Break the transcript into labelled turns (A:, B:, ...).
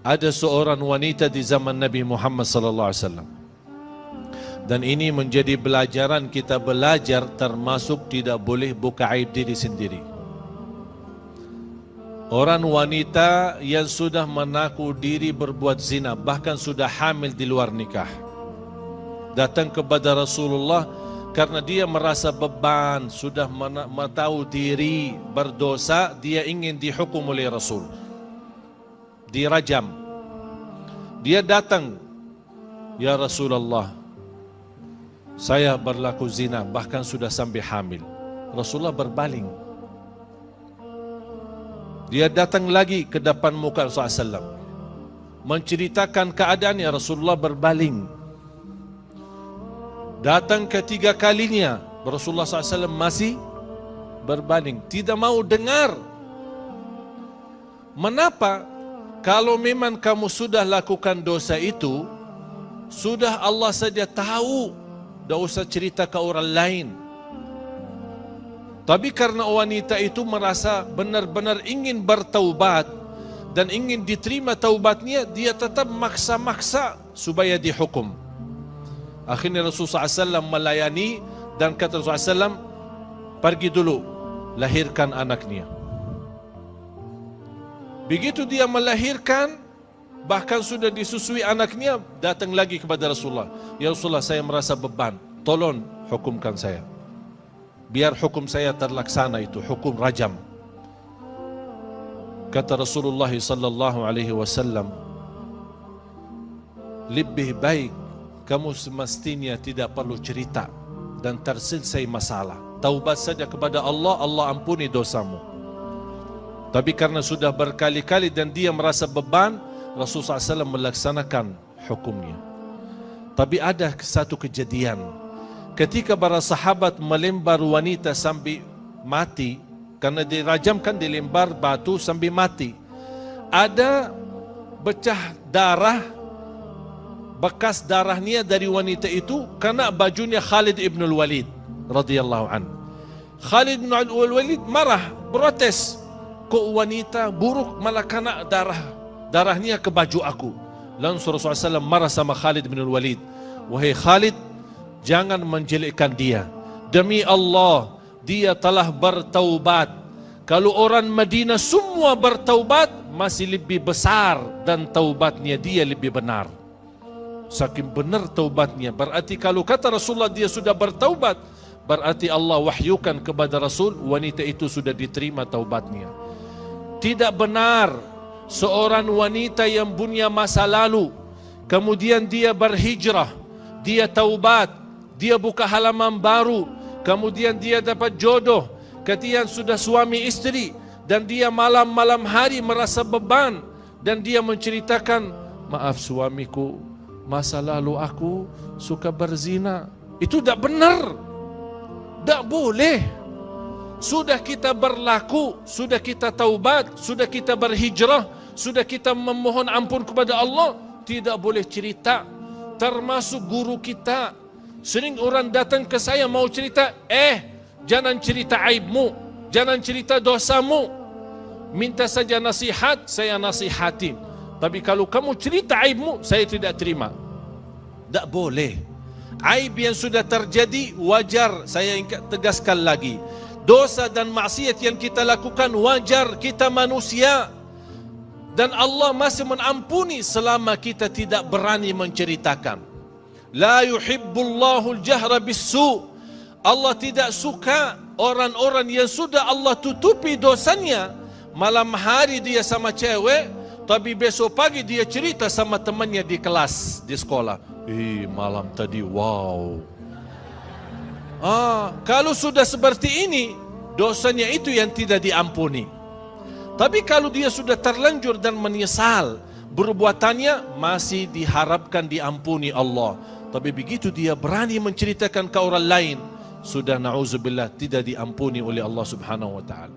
A: ada seorang wanita di zaman Nabi Muhammad sallallahu alaihi wasallam. Dan ini menjadi pelajaran kita belajar, termasuk tidak boleh buka aib diri sendiri. Orang wanita yang sudah mengaku diri berbuat zina, bahkan sudah hamil di luar nikah, datang kepada Rasulullah karena dia merasa beban, sudah tahu diri berdosa, dia ingin dihukum oleh Rasul, dirajam. Dia datang, ya Rasulullah, saya berlaku zina, bahkan sudah sampai hamil. Rasulullah berbaling. Dia datang lagi ke depan muka Rasulullah SAW, menceritakan keadaannya. Rasulullah berbaling. Datang ketiga kalinya, Rasulullah SAW masih berbaling, tidak mau dengar. Mengapa? Kalau memang kamu sudah lakukan dosa itu, sudah Allah saja tahu, tidak usah cerita ke orang lain. Tapi karena wanita itu merasa benar-benar ingin bertaubat dan ingin diterima taubatnya, dia tetap maksa-maksa supaya dihukum. Akhirnya Rasulullah SAW melayani dan kata Rasulullah SAW, pergi dulu, lahirkan anaknya. Begitu dia melahirkan, bahkan sudah disusui anaknya, datang lagi kepada Rasulullah. Ya Rasulullah, saya merasa beban, tolong hukumkan saya. Biar hukum saya terlaksana, itu hukum rajam. Kata Rasulullah sallallahu alaihi wasallam, lebih baik kamu semestinya tidak perlu cerita dan terselesai masalah. Taubat saja kepada Allah, Allah ampuni dosamu. Tapi karena sudah berkali-kali dan dia merasa beban, Rasulullah SAW melaksanakan hukumnya. Tapi ada satu kejadian, ketika para sahabat melempar wanita sampai mati, karena dirajamkan, dilempar batu sampai mati, ada becah darah, bekas darahnya dari wanita itu kena bajunya Khalid ibn al-Walid radhiyallahu anhu. Khalid ibn al-Walid marah, protes, kok wanita buruk malah kena darahnya ke baju aku. Langsung Rasulullah SAW marah sama Khalid bin Walid. Wahai Khalid, jangan menjelekkan dia. Demi Allah, dia telah bertaubat. Kalau orang Madinah semua bertaubat, masih lebih besar dan taubatnya dia lebih benar. Saking benar taubatnya. Berarti kalau kata Rasulullah dia sudah bertaubat, berarti Allah wahyukan kepada Rasul, wanita itu sudah diterima taubatnya. Tidak benar seorang wanita yang punya masa lalu, kemudian dia berhijrah, dia taubat, dia buka halaman baru, kemudian dia dapat jodoh, kemudian sudah suami istri, dan dia malam-malam hari merasa beban, dan dia menceritakan, maaf suamiku, masa lalu aku suka berzina. Itu tidak benar, tidak boleh. Sudah kita berlaku, sudah kita taubat, sudah kita berhijrah, sudah kita memohon ampun kepada Allah, tidak boleh cerita. Termasuk guru kita, sering orang datang ke saya mau cerita, jangan cerita aibmu, jangan cerita dosamu, minta saja nasihat, saya nasihatin. Tapi kalau kamu cerita aibmu, saya tidak terima. Tidak boleh. Aib yang sudah terjadi wajar, saya tegaskan lagi. Dosa dan maksiat yang kita lakukan wajar, kita manusia. Dan Allah masih mengampuni selama kita tidak berani menceritakan. La yuhibbullahu al-jahra bis-su. Allah tidak suka orang-orang yang sudah Allah tutupi dosanya. Malam hari dia sama cewek, tapi besok pagi dia cerita sama temannya di kelas, di sekolah. Malam tadi wow. Kalau sudah seperti ini, dosanya itu yang tidak diampuni. Tapi kalau dia sudah terlanjur dan menyesal, perbuatannya masih diharapkan diampuni Allah. Tapi begitu dia berani menceritakan ke orang lain, sudah na'udzubillah tidak diampuni oleh Allah Subhanahu wa ta'ala.